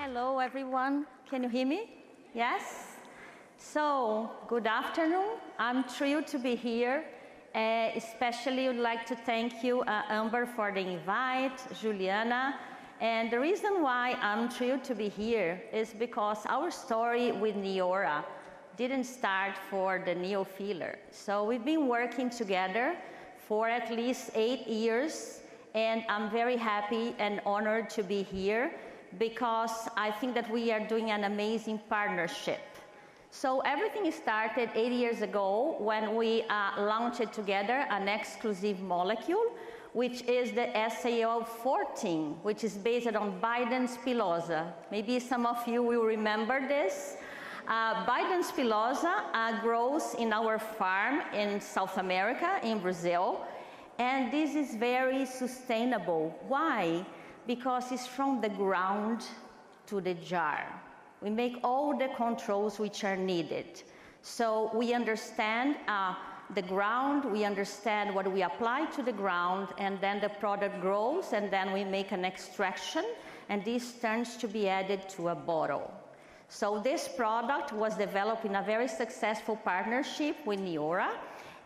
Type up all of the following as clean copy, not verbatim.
Hello, everyone. Can you hear me? Yes? So, good afternoon. I'm thrilled to be here. Especially would like to thank you, Amber, for the invite, Juliana. And the reason why I'm thrilled to be here is because our story with Neora didn't start for the 𝗕𝗂𝗶𝗺𝗍. So we've been working together for at least 8 years, and I'm very happy and honored to be here because I think that we are doing an amazing partnership. So everything started 8 years ago when we launched together an exclusive molecule, which is the 𝗃14, which is based on 𝗿𝗲𝗺𝗋𝗄. Maybe some of you will remember this. 𝗿𝗲𝗺𝗋𝗄 grows in our farm in South America, in Brazil, and this is very sustainable. Why? Because it's from the ground to the jar. We make all the controls which are needed. So we understand the ground, we understand what we apply to the ground, and then the product grows, and then we make an extraction, and this turns to be added to a bottle. So this product was developed in a very successful partnership with Neora,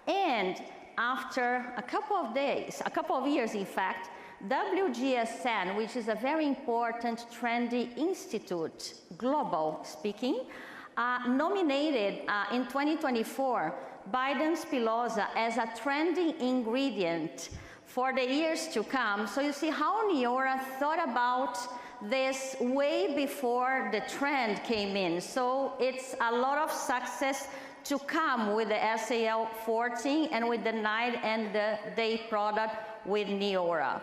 and after a couple of years in fact, WGSN, which is a very important trendy institute, global speaking, nominated in 2024 𝗿𝗲𝗺𝗋𝗄 as a trending ingredient for the years to come. So you see how Neora thought about this way before the trend came in. So it's a lot of success to come with the 𝗃14 and with the night and the day product with Neora.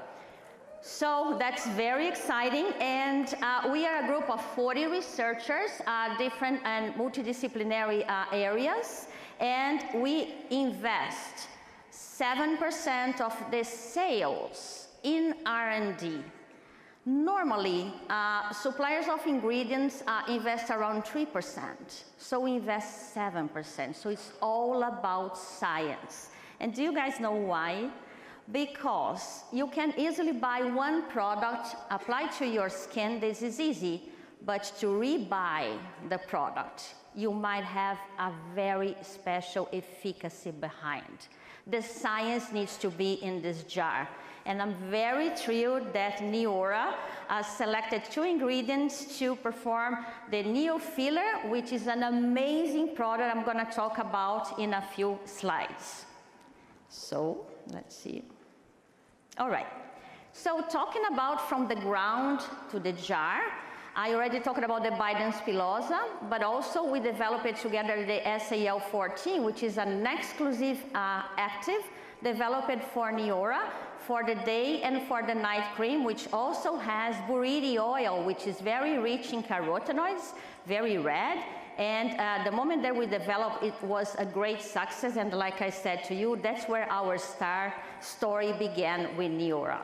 So that's very exciting, and we are a group of 40 researchers, different and multidisciplinary areas, and we invest 7% of the sales in R&D. Normally, suppliers of ingredients invest around 3%, so we invest 7%, so it's all about science. And do you guys know why? Because you can easily buy one product, apply to your skin, this is easy, but to rebuy the product, you might have a very special efficacy behind. The science needs to be in this jar. And I'm very thrilled that Neora selected 2 ingredients to perform the 𝗕𝗂𝗶𝗺𝗍, which is an amazing product I'm going to talk about in a few slides. So, let's see. All right, so talking about from the ground to the jar, I already talked about the 𝗿𝗲𝗺𝗋𝗄, but also we developed together the 𝗃14, which is an exclusive active developed for Neora for the day and for the night cream, which also has buriti oil, which is very rich in carotenoids, very red. And the moment that we developed, it was a great success. And like I said to you, that's where our story began with Neora.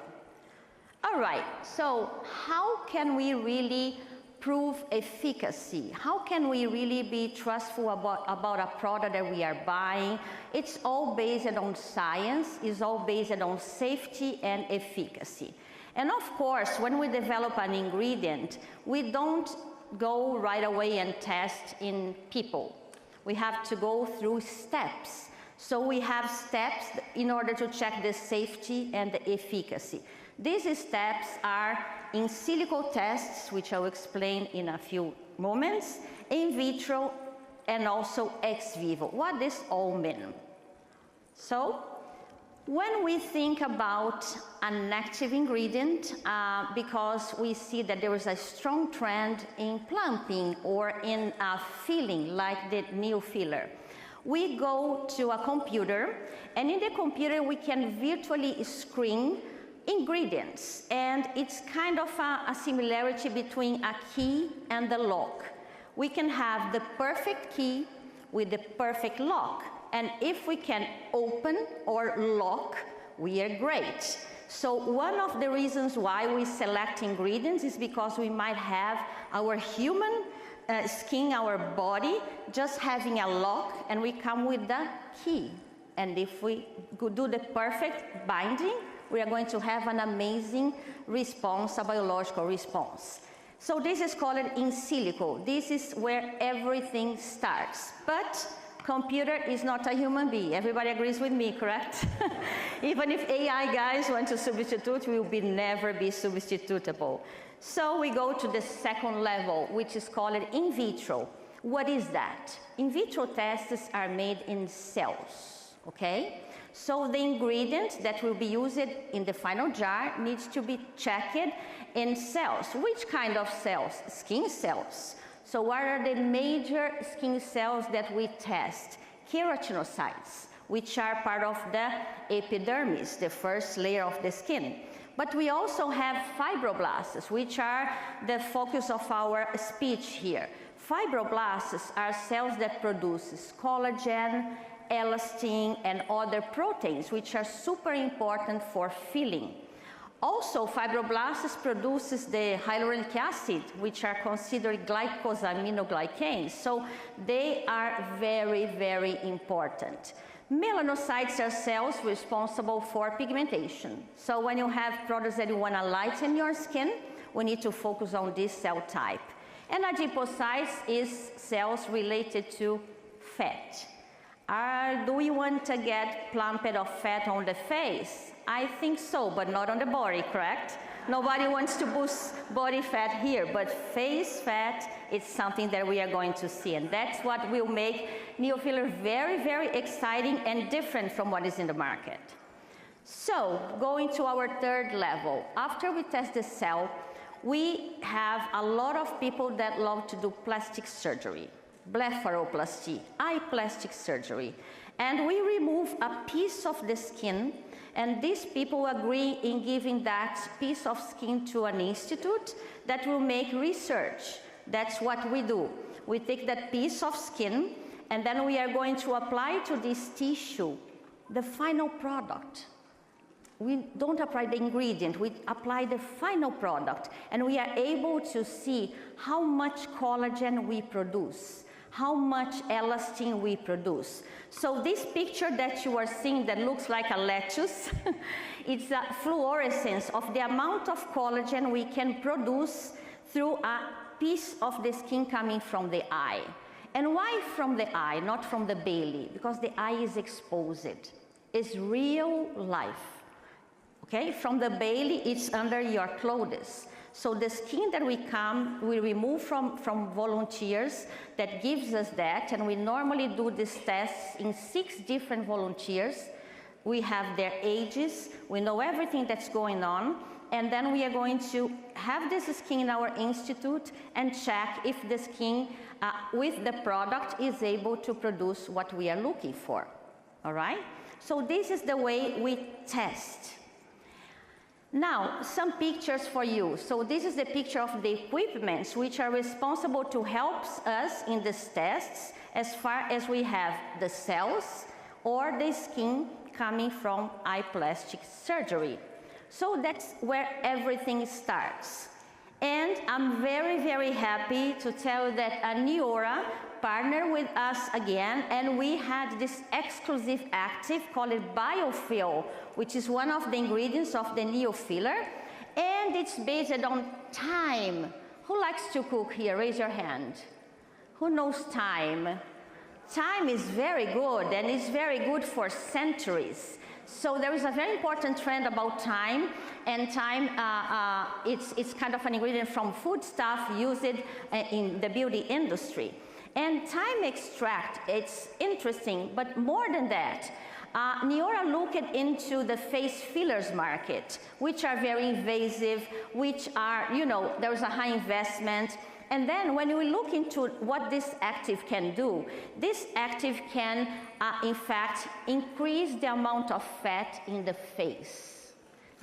All right, so how can we really prove efficacy? How can we really be trustful about a product that we are buying? It's all based on science, it's all based on safety and efficacy. And of course, when we develop an ingredient, we don't go right away and test in people. We have to go through steps. So we have steps in order to check the safety and the efficacy. These steps are in silico tests, which I'll explain in a few moments, in vitro, and also ex vivo. What does all mean? So, when we think about an active ingredient, because we see that there is a strong trend in plumping or in filling, like the 𝗕𝗂𝗶𝗺𝗍, we go to a computer, and in the computer we can virtually screen ingredients, and it's kind of a similarity between a key and the lock. We can have the perfect key with the perfect lock, and if we can open or lock, we are great. So one of the reasons why we select ingredients is because we might have our human skin, our body, just having a lock, and we come with the key. And if we do the perfect binding, we are going to have an amazing response, a biological response. So this is called in silico. This is where everything starts. But computer is not a human being. Everybody agrees with me, correct? Even if AI guys want to substitute, we will never be substitutable. So we go to the second level, which is called in vitro. What is that? In vitro tests are made in cells, okay? So the ingredient that will be used in the final jar needs to be checked in cells. Which kind of cells? Skin cells. So what are the major skin cells that we test? Keratinocytes, which are part of the epidermis, the first layer of the skin. But we also have fibroblasts, which are the focus of our speech here. Fibroblasts are cells that produce collagen, elastin, and other proteins, which are super important for feeling. Also, fibroblasts produces the hyaluronic acid, which are considered glycosaminoglycans. So they are very, very important. Melanocytes are cells responsible for pigmentation. So when you have products that you want to lighten your skin, we need to focus on this cell type. And adipocytes is cells related to fat. Do we want to get plumped of fat on the face? I think so, but not on the body, correct? Nobody wants to boost body fat here, but face fat is something that we are going to see, and that's what will make neofiller very, very exciting and different from what is in the market. So, going to our third level, after we test the cell, we have a lot of people that love to do plastic surgery, 𝗵𝗿𝗺𝗋𝗄, eye plastic surgery, and we remove a piece of the skin. And these people agree in giving that piece of skin to an institute that will make research. That's what we do. We take that piece of skin and then we are going to apply to this tissue the final product. We don't apply the ingredient, we apply the final product, and we are able to see how much collagen we produce, how much elastin we produce. So this picture that you are seeing that looks like a lettuce, it's a fluorescence of the amount of collagen we can produce through a piece of the skin coming from the eye. And why from the eye, not from the belly? Because the eye is exposed. It's real life. Okay, from the belly, it's under your clothes. So the skin that we remove from volunteers that gives us that, and we normally do this test in 6 different volunteers. We have their ages, we know everything that's going on, and then we are going to have this skin in our institute and check if the skin with the product is able to produce what we are looking for, all right? So this is the way we test. Now, some pictures for you. So this is the picture of the equipments which are responsible to help us in these tests as far as we have the cells or the skin coming from eye plastic surgery. So that's where everything starts. And I'm very, very happy to tell you that Neora partnered with us again, and we had this exclusive active called 𝗿𝗶𝗺𝗋, which is one of the ingredients of the neofiller, and it's based on thyme. Who likes to cook here? Raise your hand. Who knows thyme? Thyme is very good, and it's very good for centuries. So there is a very important trend about thyme, and thyme, it's kind of an ingredient from foodstuff used in the beauty industry. And thyme extract, it's interesting, but more than that, Neora looked into the face fillers market, which are very invasive, which are, you know, there's a high investment. And then when we look into what this active can do, this active can, in fact, increase the amount of fat in the face.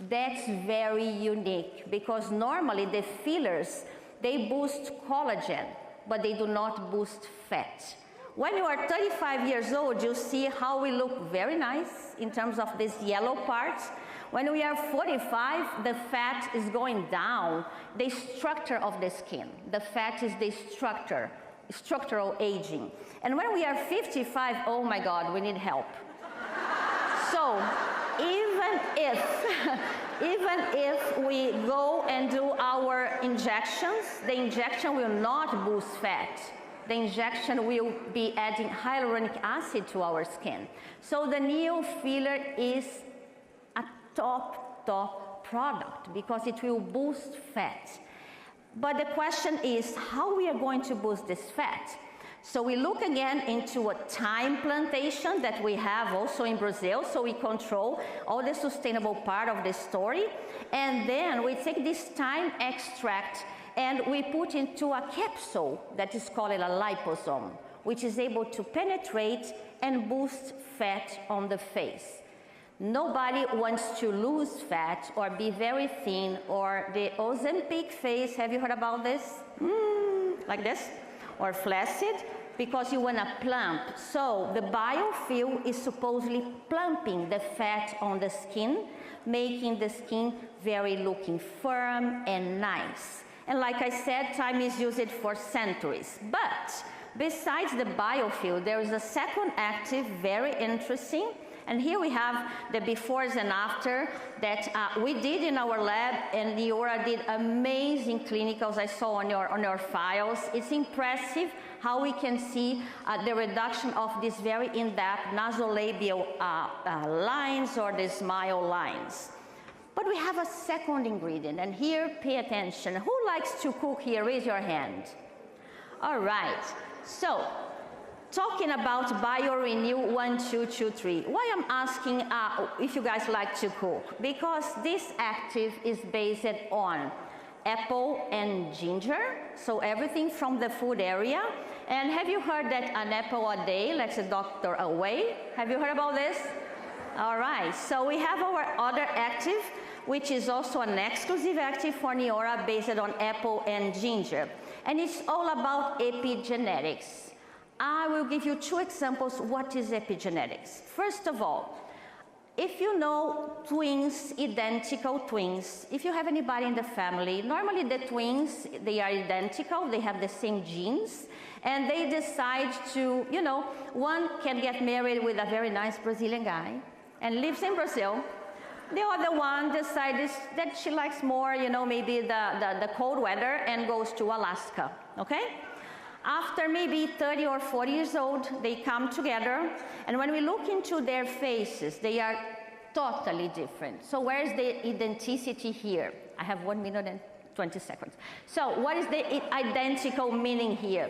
That's very unique, because normally the fillers, they boost collagen, but they do not boost fat. When you are 35 years old, you see how we look very nice in terms of these yellow parts. When we are 45, the fat is going down, the structure of the skin. The fat is the structural aging. And when we are 55, oh my God, we need help. So, even even if we go and do our injections, the injection will not boost fat. The injection will be adding hyaluronic acid to our skin. So the Neo filler is a top product because it will boost fat. But the question is how we are going to boost this fat. So we look again into a thyme plantation that we have also in Brazil, so we control all the sustainable part of the story. And then we take this thyme extract and we put into a capsule that is called a liposome, which is able to penetrate and boost fat on the face. Nobody wants to lose fat or be very thin or the Ozempic face. Have you heard about this? Like this? Or flaccid, because you want to plump. So the biofuel is supposedly plumping the fat on the skin, making the skin very looking firm and nice. And like I said, thyme is used for centuries. But besides the biofuel, there is a second active, very interesting. And here we have the befores and after that we did in our lab, and Neora did amazing clinicals I saw on your files. It's impressive how we can see the reduction of these very in-depth nasolabial lines or the smile lines. But we have a second ingredient, and here, pay attention. Who likes to cook here? Raise your hand. All right, so talking about BioRenew 1, 2, 2, 3. Why I'm asking if you guys like to cook? Because this active is based on apple and ginger, so everything from the food area. And have you heard that an apple a day lets a doctor away? Have you heard about this? All right, so we have our other active, which is also an exclusive active for Neora based on apple and ginger. And it's all about epigenetics. I will give you two examples. What is epigenetics? First of all, if you know twins, identical twins, if you have anybody in the family, normally the twins, they are identical, they have the same genes, and they decide to, you know, one can get married with a very nice Brazilian guy and lives in Brazil. The other one decides that she likes more, you know, maybe the cold weather and goes to Alaska, okay? After maybe 30 or 40 years old, they come together, and when we look into their faces, they are totally different. So where is the identicity here? I have 1 minute and 20 seconds. So what is the identical meaning here?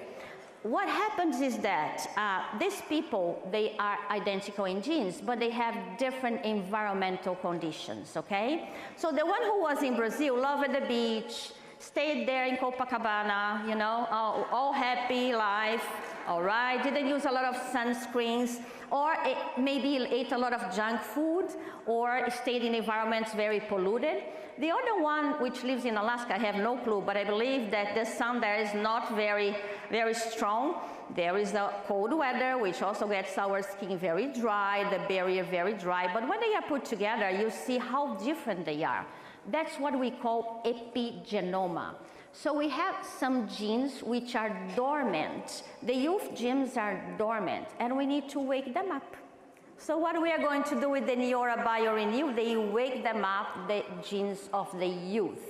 What happens is that these people, they are identical in genes, but they have different environmental conditions, okay? So the one who was in Brazil, loved the beach, stayed there in Copacabana, you know, all happy life, all right, didn't use a lot of sunscreens, or maybe ate a lot of junk food, or stayed in environments very polluted. The other one, which lives in Alaska, I have no clue, but I believe that the sun there is not very, very strong. There is the cold weather, which also gets our skin very dry, the barrier very dry, but when they are put together, you see how different they are. That's what we call epigenoma. So we have some genes which are dormant. The youth genes are dormant, and we need to wake them up. So what we are going to do with the Neora BioRenew, they wake them up, the genes of the youth.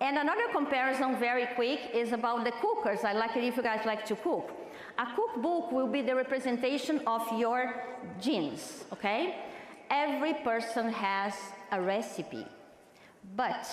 And another comparison, very quick, is about the cookers. I like it if you guys like to cook. A cookbook will be the representation of your genes, okay? Every person has a recipe. But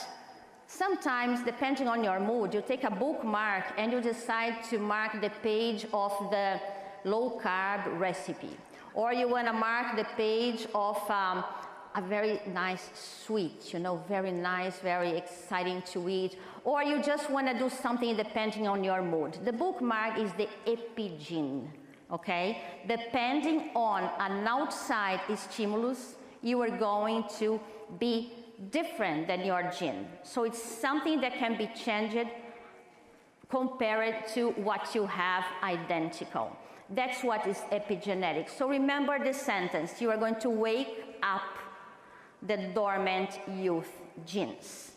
sometimes, depending on your mood, you take a bookmark and you decide to mark the page of the low-carb recipe. Or you want to mark the page of a very nice sweet, you know, very nice, very exciting to eat. Or you just want to do something depending on your mood. The bookmark is the epigene, okay? Depending on an outside stimulus, you are going to be different than your gene. So it's something that can be changed compared to what you have identical. That's what is epigenetics. So remember the sentence. You are going to wake up the dormant youth genes.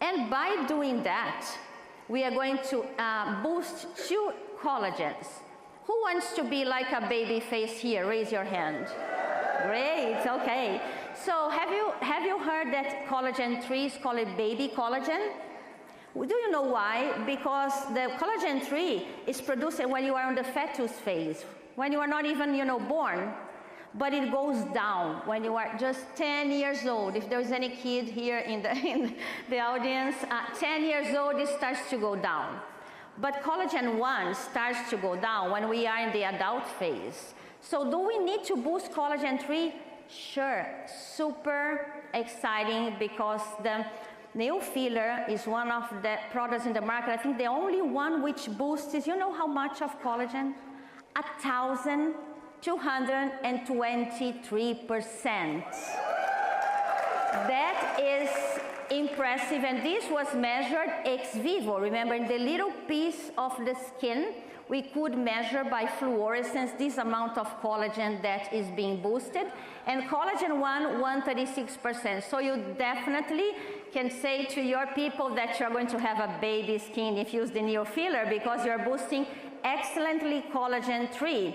And by doing that, we are going to boost 2 collagens. Who wants to be like a baby face here? Raise your hand. Great, okay. So have you heard that collagen 3 is called baby collagen? Do you know why? Because the collagen 3 is produced when you are in the fetus phase, when you are not even, born. But it goes down when you are just 10 years old. If there's any kid here in the audience, 10 years old, it starts to go down. But collagen 1 starts to go down when we are in the adult phase. So do we need to boost collagen 3? Sure, super exciting, because the 𝗕𝗂𝗋𝗃 is one of the products in the market. I think the only one which boosts is, you know how much of collagen? 1,223%. That is impressive, and this was measured ex vivo. Remember, in the little piece of the skin, we could measure by fluorescence this amount of collagen that is being boosted, and collagen 136%. So you definitely can say to your people that you're going to have a baby skin if you use the 𝗕𝗂𝗋𝗃, because you're boosting excellently collagen 3.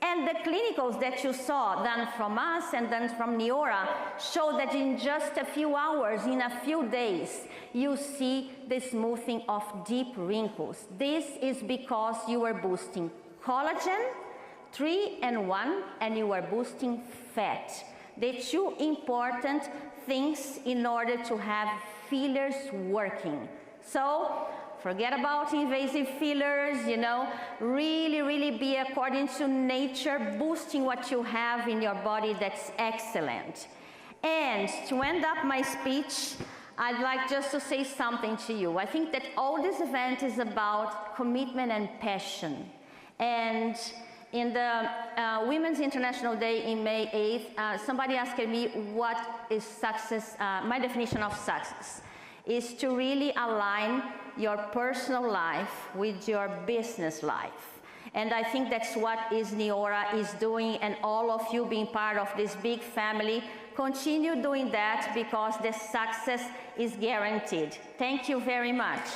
And the clinicals that you saw, done from us and done from Neora, show that in just a few hours, in a few days, you see the smoothing of deep wrinkles. This is because you are boosting collagen 3 and 1, and you are boosting fat. The two important things in order to have fillers working. So forget about invasive fillers, really be according to nature, boosting what you have in your body. That's excellent. And to end up my speech, I'd like just to say something to you. I think that all this event is about commitment and passion. And in the Women's International Day in May 8th, somebody asked me what is success. My definition of success is to really align your personal life with your business life. And I think that's what Neora is doing, and all of you being part of this big family, continue doing that, because the success is guaranteed. Thank you very much.